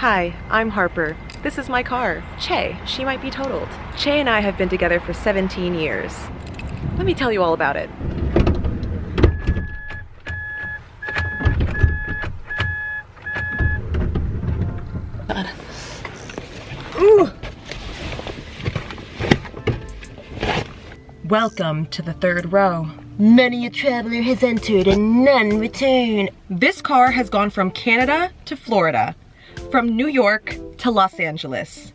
Hi, I'm Harper. This is my car, Che. She might be totaled. Che and I have been together for 17 years. Let me tell you all about it. God. Ooh. Welcome to the third row. Many a traveler has entered and none return. This car has gone from Canada to Florida, from New York to Los Angeles.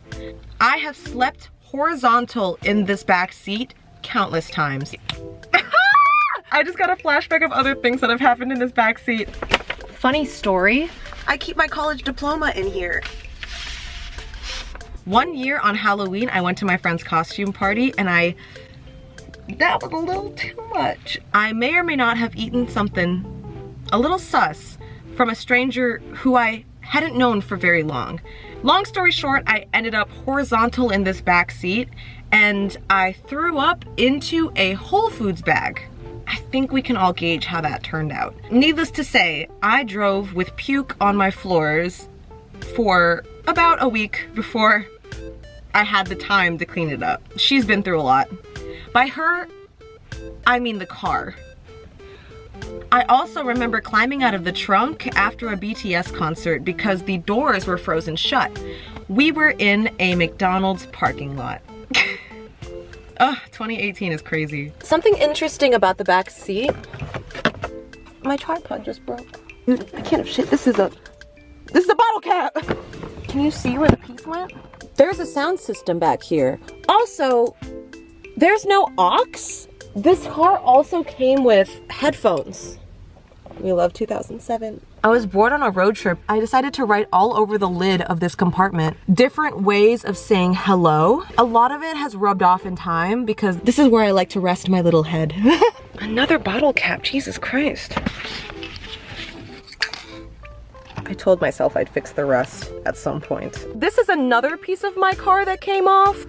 I have slept horizontal in this back seat countless times. I just got a flashback of other things that have happened in this back seat. Funny story, I keep my college diploma in here. One year on Halloween, I went to my friend's costume party and that was a little too much. I may or may not have eaten something a little sus from a stranger who I hadn't known for very long. Long story short, I ended up horizontal in this back seat and I threw up into a Whole Foods bag. I think we can all gauge how that turned out. Needless to say, I drove with puke on my floors for about a week before I had the time to clean it up. She's been through a lot. By her, I mean the car. I also remember climbing out of the trunk after a BTS concert because the doors were frozen shut. We were in a McDonald's parking lot. Ugh, 2018 is crazy. Something interesting about the back seat. My tripod just broke. I can't have shit. This is a bottle cap. Can you see where the piece went? There's a sound system back here. Also, there's no aux. This car also came with headphones. We love 2007. I was bored on a road trip. I decided to write all over the lid of this compartment different ways of saying hello. A lot of it has rubbed off in time because this is where I like to rest my little head. Another bottle cap, Jesus Christ. I told myself I'd fix the rust at some point. This is another piece of my car that came off.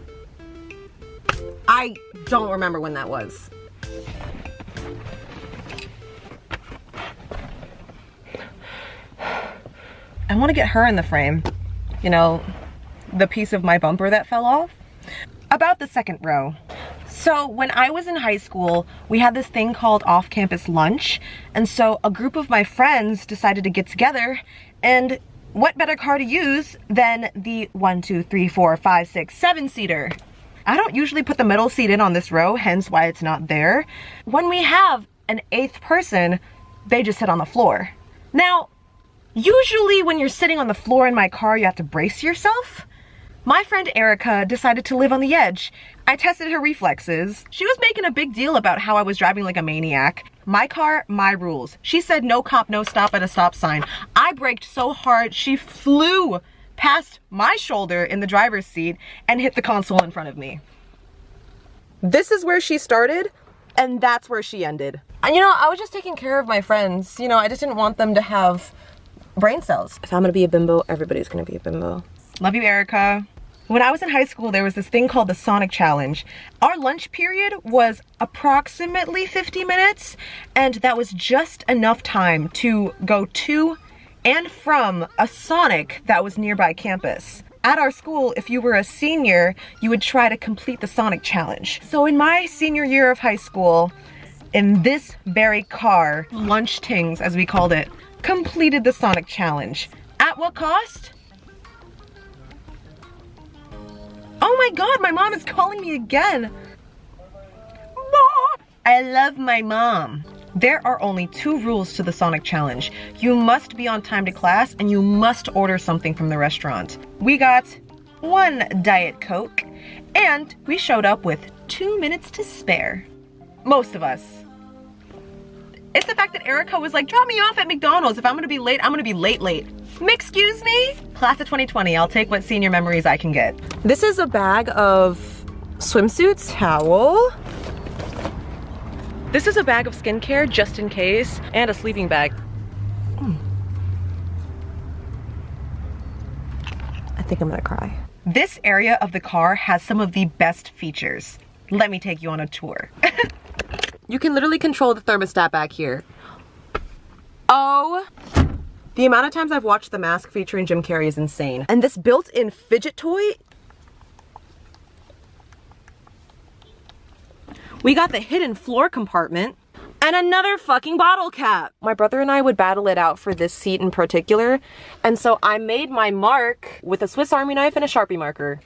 I don't remember when that was. I want to get her in the frame. You know, the piece of my bumper that fell off. About the second row. So when I was in high school, we had this thing called off-campus lunch. And so a group of my friends decided to get together, and what better car to use than the 1, 2, 3, 4, 5, 6, 7-seater. I don't usually put the middle seat in on this row, hence why it's not there. When we have an 8th person, they just sit on the floor. Now, usually when you're sitting on the floor in my car, you have to brace yourself. My friend Erica decided to live on the edge. I tested her reflexes. She was making a big deal about how I was driving like a maniac. My car, my rules. She said no cop, no stop at a stop sign. I braked so hard, she flew past my shoulder in the driver's seat and hit the console in front of me. This is where she started, and that's where she ended. And you know, I was just taking care of my friends. You know, I just didn't want them to have brain cells. If I'm gonna be a bimbo, everybody's gonna be a bimbo. Love you, Erica. When I was in high school, there was this thing called the Sonic Challenge. Our lunch period was approximately 50 minutes, and that was just enough time to go to and from a Sonic that was nearby campus. At our school, if you were a senior, you would try to complete the Sonic Challenge. So in my senior year of high school, in this very car, Lunch Tings as we called it, completed the Sonic Challenge. At what cost? Oh my God, my mom is calling me again. Mom! I love my mom. There are only 2 rules to the Sonic Challenge. You must be on time to class and you must order something from the restaurant. We got 1 Diet Coke and we showed up with 2 minutes to spare. Most of us. It's the fact that Erica was like, drop me off at McDonald's. If I'm gonna be late, I'm gonna be late. Excuse me? Class of 2020, I'll take what senior memories I can get. This is a bag of swimsuits, towel. This is a bag of skincare just in case, and a sleeping bag. I think I'm gonna cry. This area of the car has some of the best features. Let me take you on a tour. You can literally control the thermostat back here. Oh The amount of times I've watched The Mask featuring Jim Carrey is insane. And this built-in fidget toy. We got the hidden floor compartment. And another fucking bottle cap. My brother and I would battle it out for this seat in particular. And so I made my mark with a Swiss Army knife and a Sharpie marker.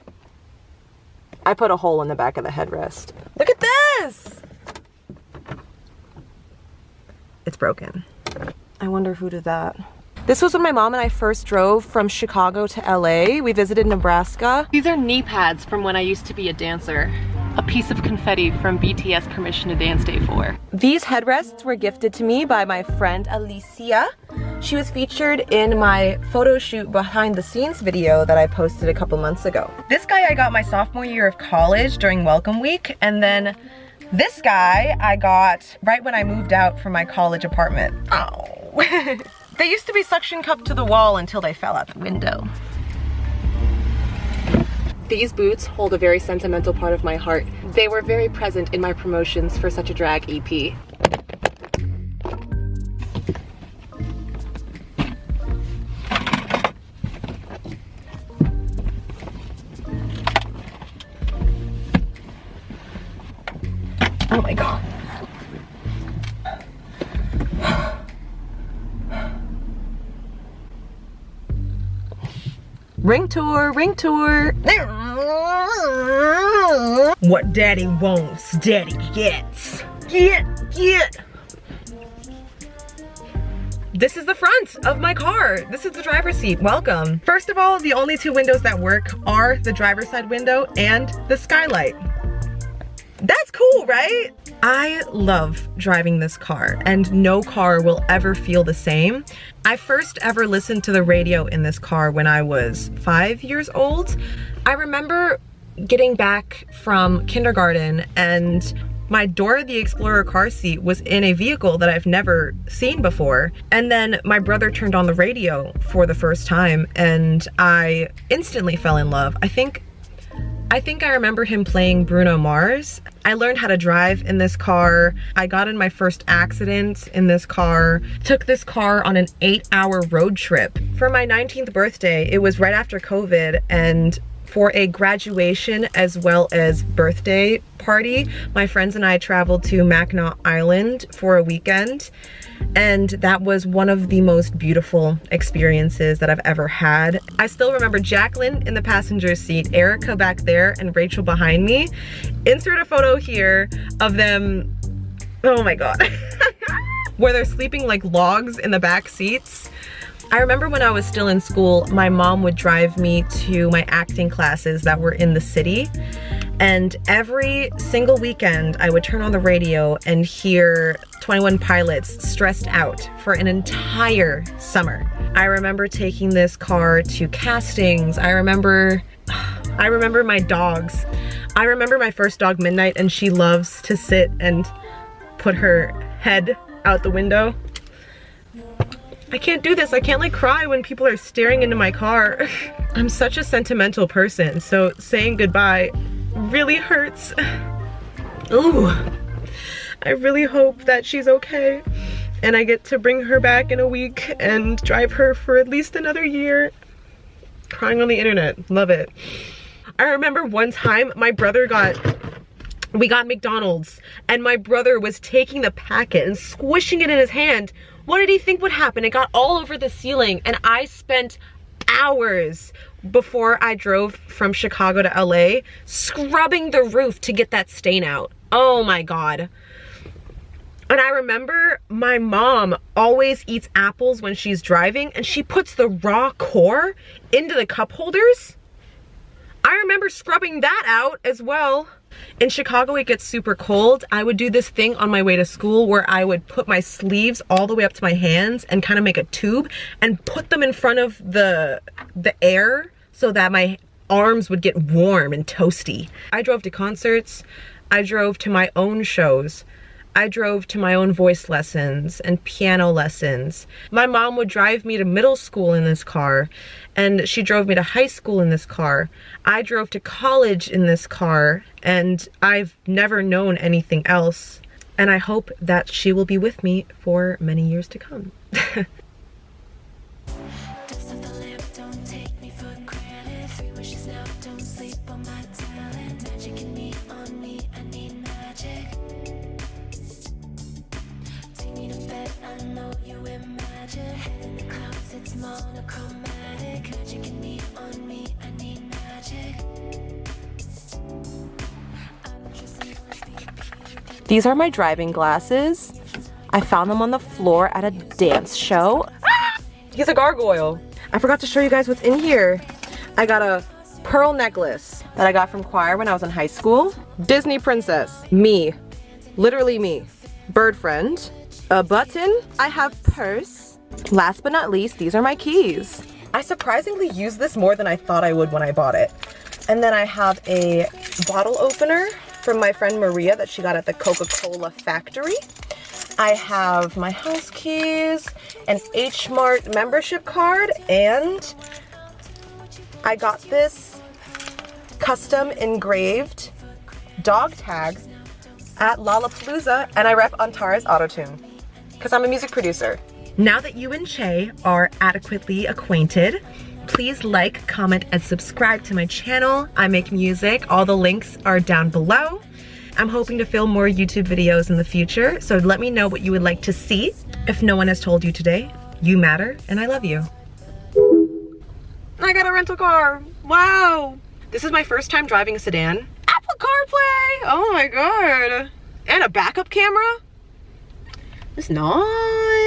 I put a hole in the back of the headrest. Look at this! It's broken. I wonder who did that. This was when my mom and I first drove from Chicago to LA. We visited Nebraska. These are knee pads from when I used to be a dancer. A piece of confetti from BTS Permission to Dance Day 4. These headrests were gifted to me by my friend Alicia. She was featured in my photo shoot behind the scenes video that I posted a couple months ago. This guy I got my sophomore year of college during Welcome Week, and then this guy I got right when I moved out from my college apartment. Oh. They used to be suction cupped to the wall until they fell out the window. These boots hold a very sentimental part of my heart. They were very present in my promotions for Such a Drag EP. Oh my god. Ring tour, ring tour. What daddy wants, daddy gets. Get. This is the front of my car. This is the driver's seat. Welcome. First of all, the only two windows that work are the driver's side window and the skylight. That's cool, right? I love driving this car, and no car will ever feel the same. I first ever listened to the radio in this car when I was 5 years old. I remember getting back from kindergarten and my Dora the Explorer car seat was in a vehicle that I've never seen before. And then my brother turned on the radio for the first time and I instantly fell in love. I think I remember him playing Bruno Mars. I learned how to drive in this car. I got in my first accident in this car. Took this car on an 8-hour road trip. For my 19th birthday, it was right after COVID, and for a graduation as well as birthday party, my friends and I traveled to Mackinac Island for a weekend. And that was one of the most beautiful experiences that I've ever had. I still remember Jacqueline in the passenger seat, Erica back there, and Rachel behind me. Insert a photo here of them, oh my god, where they're sleeping like logs in the back seats. I remember when I was still in school, my mom would drive me to my acting classes that were in the city. And every single weekend, I would turn on the radio and hear 21 Pilots Stressed Out for an entire summer. I remember taking this car to castings. I remember my dogs. I remember my first dog, Midnight, and she loves to sit and put her head out the window. I can't do this. I can't like cry when people are staring into my car. I'm such a sentimental person, so saying goodbye really hurts. Ooh. I really hope that she's okay and I get to bring her back in a week and drive her for at least another year. Crying on the internet. Love it. I remember one time we got McDonald's and my brother was taking the packet and squishing it in his hand. What did he think would happen? It got all over the ceiling and I spent hours before I drove from Chicago to LA scrubbing the roof to get that stain out. Oh my god. And I remember my mom always eats apples when she's driving and she puts the raw core into the cup holders. I remember scrubbing that out as well. In Chicago, it gets super cold. I would do this thing on my way to school where I would put my sleeves all the way up to my hands and kind of make a tube and put them in front of the air so that my arms would get warm and toasty. I drove to concerts. I drove to my own shows. I drove to my own voice lessons and piano lessons. My mom would drive me to middle school in this car, and she drove me to high school in this car. I drove to college in this car, and I've never known anything else. And I hope that she will be with me for many years to come. These are my driving glasses. I found them on the floor at a dance show. Ah! He's a gargoyle. I forgot to show you guys what's in here. I got a pearl necklace that I got from choir when I was in high school. Disney princess. Me. Literally me. Bird friend. A button. I have purse. Last but not least, these are my keys. I surprisingly used this more than I thought I would when I bought it. And then I have a bottle opener from my friend Maria that she got at the Coca-Cola factory. I have my house keys, an H Mart membership card, and I got this custom engraved dog tag at Lollapalooza, and I rep Antares Autotune because I'm a music producer. Now that you and Che are adequately acquainted, please like, comment, and subscribe to my channel. I make music. All the links are down below. I'm hoping to film more YouTube videos in the future, so let me know what you would like to see. If no one has told you today, you matter, and I love you. I got a rental car. Wow. This is my first time driving a sedan. Apple CarPlay. Oh my God. And a backup camera. It's nice.